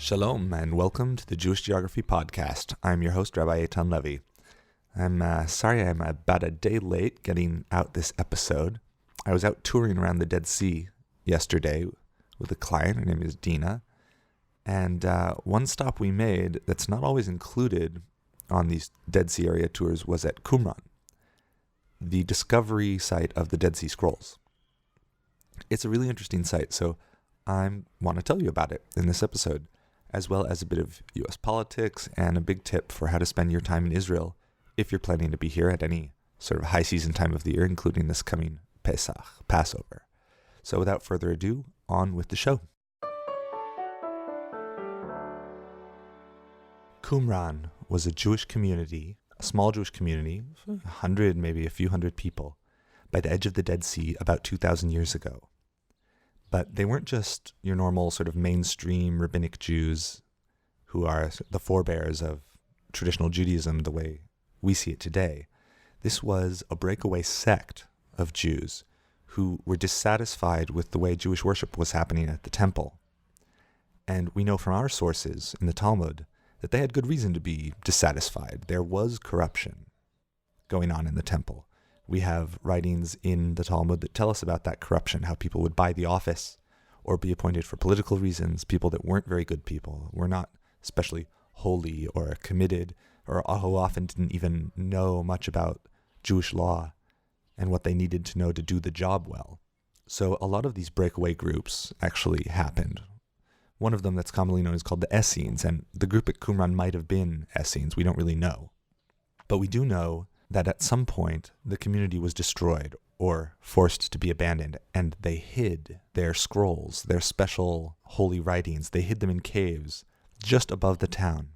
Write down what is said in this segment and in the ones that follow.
Shalom and welcome to the Jewish Geography Podcast. I'm your host, Rabbi Eitan Levy. I'm sorry I'm about a day late getting out this episode. I was out touring around the Dead Sea yesterday with a client. Her name is Dina. And one stop we made that's not always included on these Dead Sea area tours was at Qumran, the discovery site of the Dead Sea Scrolls. It's a really interesting site, so I want to tell you about it in this episode, as well as a bit of U.S. politics and a big tip for how to spend your time in Israel if you're planning to be here at any sort of high season time of the year, including this coming Passover. So without further ado, on with the show. Qumran was a Jewish community, a small Jewish community, 100, maybe a few hundred people, by the edge of the Dead Sea about 2,000 years ago. But they weren't just your normal sort of mainstream rabbinic Jews who are the forebears of traditional Judaism the way we see it today. This was a breakaway sect of Jews who were dissatisfied with the way Jewish worship was happening at the temple. And we know from our sources in the Talmud that they had good reason to be dissatisfied. There was corruption going on in the temple. We have writings in the Talmud that tell us about that corruption, how people would buy the office or be appointed for political reasons, people that weren't very good people, were not especially holy or committed, or who often didn't even know much about Jewish law and what they needed to know to do the job well. So a lot of these breakaway groups actually happened. One of them that's commonly known is called the Essenes, and the group at Qumran might have been Essenes. We don't really know. But we do know that at some point the community was destroyed or forced to be abandoned, and they hid their scrolls, their special holy writings. They hid them in caves just above the town.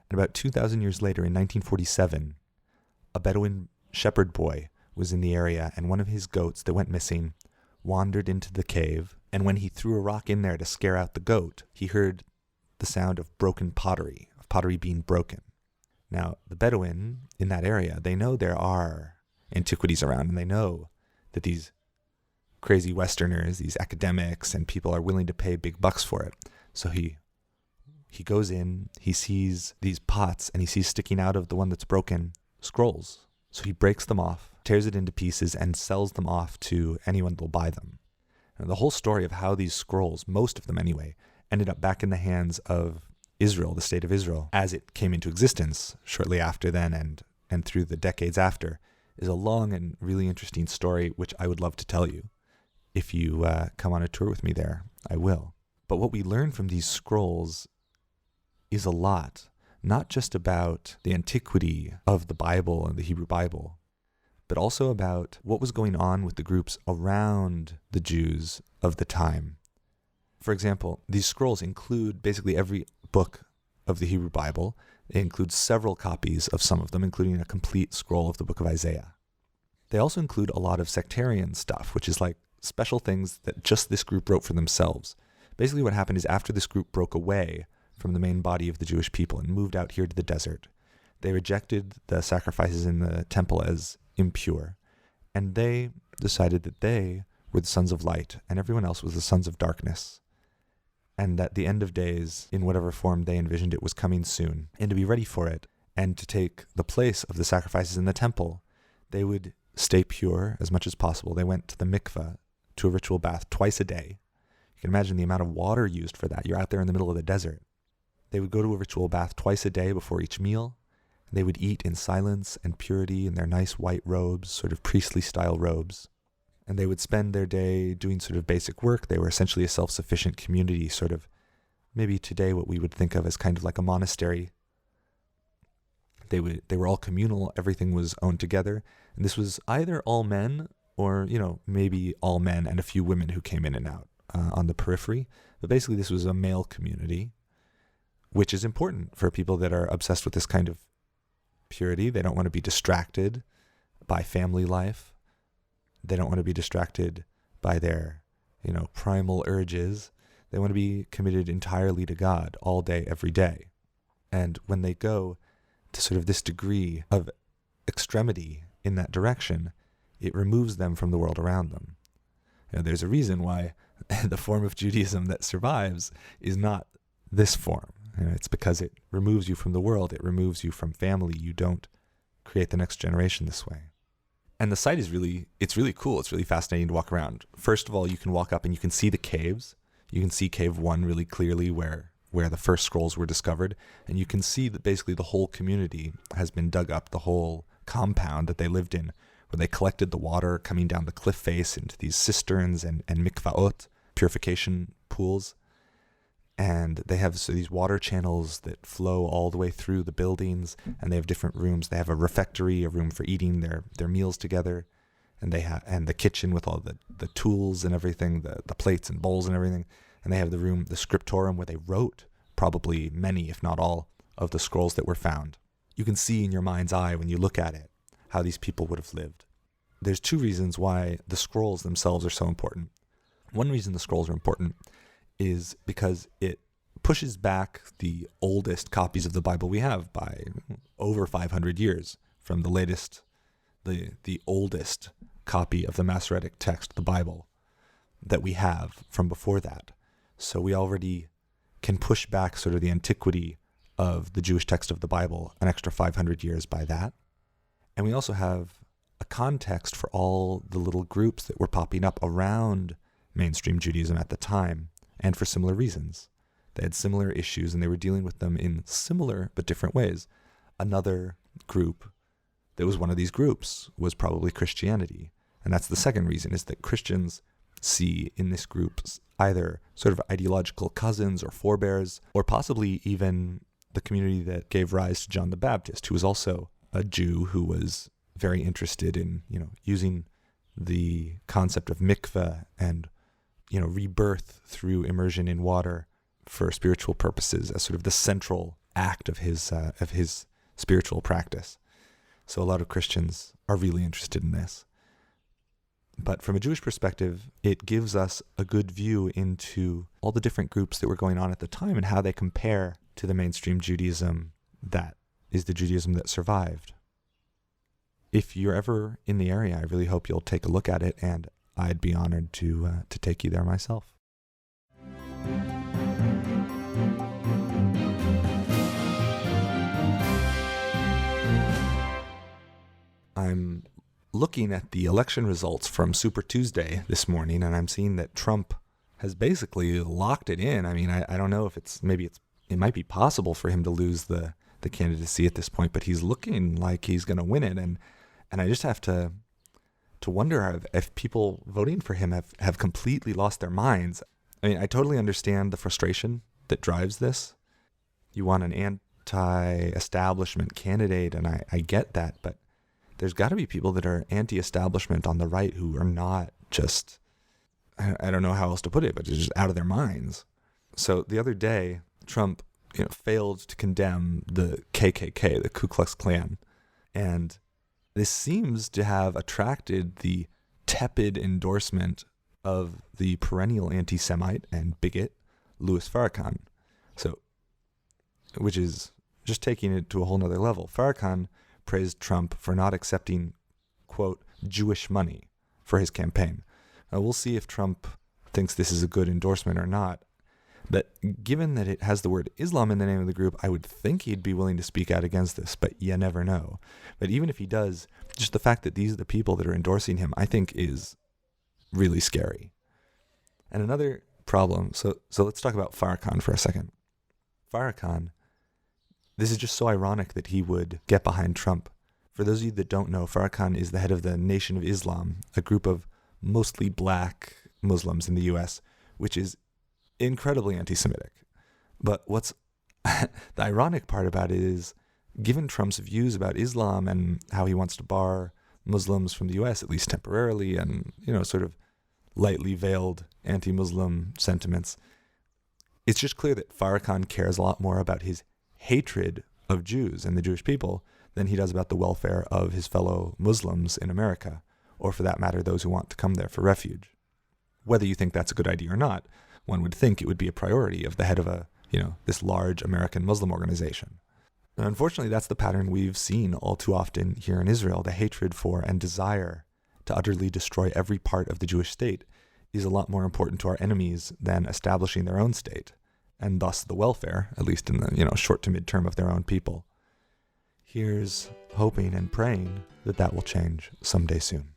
And about 2,000 years later, in 1947, a Bedouin shepherd boy was in the area, and one of his goats that went missing wandered into the cave, and when he threw a rock in there to scare out the goat, he heard the sound of broken pottery, of pottery being broken. Now, the Bedouin in that area, they know there are antiquities around, and they know that these crazy Westerners, these academics and people are willing to pay big bucks for it. So he goes in, he sees these pots, and he sees sticking out of the one that's broken scrolls. So he breaks them off, tears it into pieces, and sells them off to anyone that will buy them. And the whole story of how these scrolls, most of them anyway, ended up back in the hands of Israel, the state of Israel, as it came into existence shortly after then and through the decades after, is a long and really interesting story, which I would love to tell you. If you come on a tour with me there, I will. But what we learn from these scrolls is a lot, not just about the antiquity of the Bible and the Hebrew Bible, but also about what was going on with the groups around the Jews of the time. For example, these scrolls include basically every book of the Hebrew Bible. They include several copies of some of them, including a complete scroll of the book of Isaiah. They also include a lot of sectarian stuff, which is like special things that just this group wrote for themselves. Basically what happened is after this group broke away from the main body of the Jewish people and moved out here to the desert, they rejected the sacrifices in the temple as impure, and they decided that they were the sons of light and everyone else was the sons of darkness. And that the end of days, in whatever form they envisioned it, was coming soon. And to be ready for it, and to take the place of the sacrifices in the temple, they would stay pure as much as possible. They went to the mikveh, to a ritual bath, twice a day. You can imagine the amount of water used for that. You're out there in the middle of the desert. They would go to a ritual bath twice a day before each meal. And they would eat in silence and purity in their nice white robes, sort of priestly-style robes. And they would spend their day doing sort of basic work. They were essentially a self-sufficient community, sort of maybe today what we would think of as kind of like a monastery. They were all communal. Everything was owned together. And this was either all men or, maybe all men and a few women who came in and out on the periphery. But basically this was a male community, which is important for people that are obsessed with this kind of purity. They don't want to be distracted by family life. They don't want to be distracted by their, primal urges. They want to be committed entirely to God all day, every day. And when they go to sort of this degree of extremity in that direction, it removes them from the world around them. There's a reason why the form of Judaism that survives is not this form. It's because it removes you from the world. It removes you from family. You don't create the next generation this way. And the site is really cool. It's really fascinating to walk around. First of all, you can walk up and you can see the caves. You can see cave 1 really clearly where the first scrolls were discovered. And you can see that basically the whole community has been dug up, the whole compound that they lived in, where they collected the water coming down the cliff face into these cisterns and mikvaot, purification pools. And they have these water channels that flow all the way through the buildings, and they have different rooms. They have a refectory, a room for eating their meals together, and the kitchen with all the tools and everything, the plates and bowls and everything. And they have the room, the scriptorium, where they wrote probably many, if not all, of the scrolls that were found. You can see in your mind's eye when you look at it how these people would have lived. There's 2 reasons why the scrolls themselves are so important. One reason the scrolls are important is because it pushes back the oldest copies of the Bible we have by over 500 years from the latest, the oldest copy of the Masoretic text, the Bible, that we have from before that. So we already can push back sort of the antiquity of the Jewish text of the Bible an extra 500 years by that. And we also have a context for all the little groups that were popping up around mainstream Judaism at the time, and for similar reasons. They had similar issues, and they were dealing with them in similar but different ways. Another group that was one of these groups was probably Christianity. And that's the second reason, is that Christians see in this group either sort of ideological cousins or forebears, or possibly even the community that gave rise to John the Baptist, who was also a Jew who was very interested in, using the concept of mikveh and, rebirth through immersion in water for spiritual purposes as sort of the central act of his spiritual practice. So a lot of Christians are really interested in this. But from a Jewish perspective, it gives us a good view into all the different groups that were going on at the time and how they compare to the mainstream Judaism that is the Judaism that survived. If you're ever in the area, I really hope you'll take a look at it, and I'd be honored to take you there myself. I'm looking at the election results from Super Tuesday this morning, and I'm seeing that Trump has basically locked it in. I mean, I don't know if it might be possible for him to lose the candidacy at this point, but he's looking like he's going to win it. And I just have to wonder if people voting for him have completely lost their minds. I mean, I totally understand the frustration that drives this. You want an anti-establishment candidate, and I get that, but there's got to be people that are anti-establishment on the right who are not just, I don't know how else to put it, but they're just out of their minds. So the other day, Trump failed to condemn the KKK, the Ku Klux Klan, and this seems to have attracted the tepid endorsement of the perennial anti-Semite and bigot, Louis Farrakhan. So, which is just taking it to a whole nother level. Farrakhan praised Trump for not accepting, quote, Jewish money for his campaign. Now, we'll see if Trump thinks this is a good endorsement or not. But given that it has the word Islam in the name of the group, I would think he'd be willing to speak out against this, but you never know. But even if he does, just the fact that these are the people that are endorsing him, I think is really scary. And another problem, so let's talk about Farrakhan for a second. Farrakhan, this is just so ironic that he would get behind Trump. For those of you that don't know, Farrakhan is the head of the Nation of Islam, a group of mostly black Muslims in the U.S., which is incredibly anti-Semitic. But what's the ironic part about it is, given Trump's views about Islam and how he wants to bar Muslims from the U.S., at least temporarily, and, sort of lightly veiled anti-Muslim sentiments, it's just clear that Farrakhan cares a lot more about his hatred of Jews and the Jewish people than he does about the welfare of his fellow Muslims in America, or for that matter, those who want to come there for refuge. Whether you think that's a good idea or not, one would think it would be a priority of the head of this large American Muslim organization. And unfortunately, that's the pattern we've seen all too often here in Israel. The hatred for and desire to utterly destroy every part of the Jewish state is a lot more important to our enemies than establishing their own state. and thus the welfare, at least in the short to mid-term, of their own people. Here's hoping and praying that will change someday soon.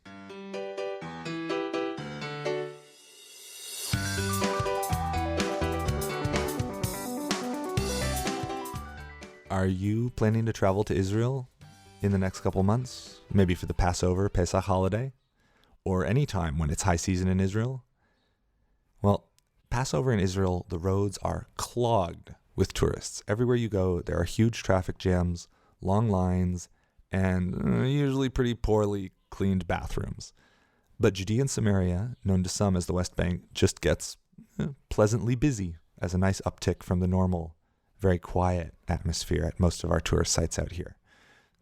Are you planning to travel to Israel in the next couple months? Maybe for the Passover, Pesach holiday? Or any time when it's high season in Israel? Well, Passover in Israel, the roads are clogged with tourists. Everywhere you go, there are huge traffic jams, long lines, and usually pretty poorly cleaned bathrooms. But Judea and Samaria, known to some as the West Bank, just gets pleasantly busy as a nice uptick from the normal, very quiet atmosphere at most of our tourist sites out here.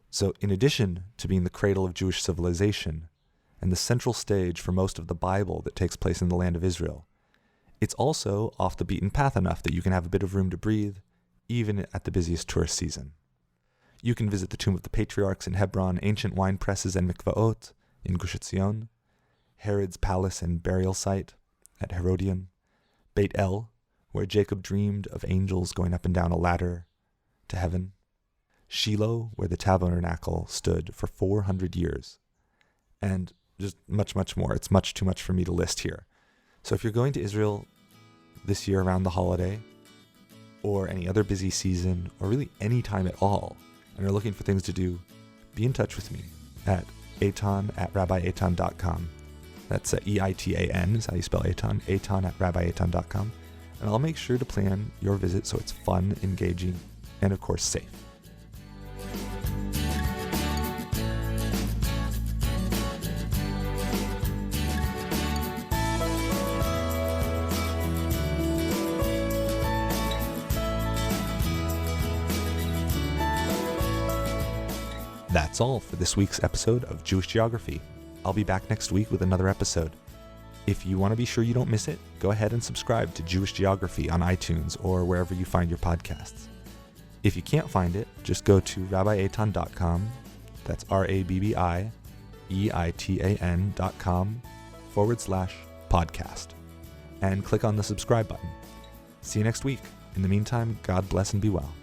So in addition to being the cradle of Jewish civilization and the central stage for most of the Bible that takes place in the land of Israel, it's also off the beaten path enough that you can have a bit of room to breathe, even at the busiest tourist season. You can visit the Tomb of the Patriarchs in Hebron, ancient wine presses and mikvaot in Gush Etzion, Herod's palace and burial site at Herodion, Beit El, where Jacob dreamed of angels going up and down a ladder to heaven, Shiloh, where the tabernacle stood for 400 years, and just much, much more. It's much too much for me to list here. So if you're going to Israel this year around the holiday, or any other busy season, or really any time at all, and are looking for things to do, be in touch with me at eitan@rabbieitan.com. That's E-I-T-A-N is how you spell Eitan, eitan@rabbieitan.com. And I'll make sure to plan your visit so it's fun, engaging, and of course safe. That's all for this week's episode of Jewish Geography. I'll be back next week with another episode. If you want to be sure you don't miss it, go ahead and subscribe to Jewish Geography on iTunes or wherever you find your podcasts. If you can't find it, just go to rabbieitan.com, that's RABBIEITAN.com/podcast, and click on the subscribe button. See you next week. In the meantime, God bless and be well.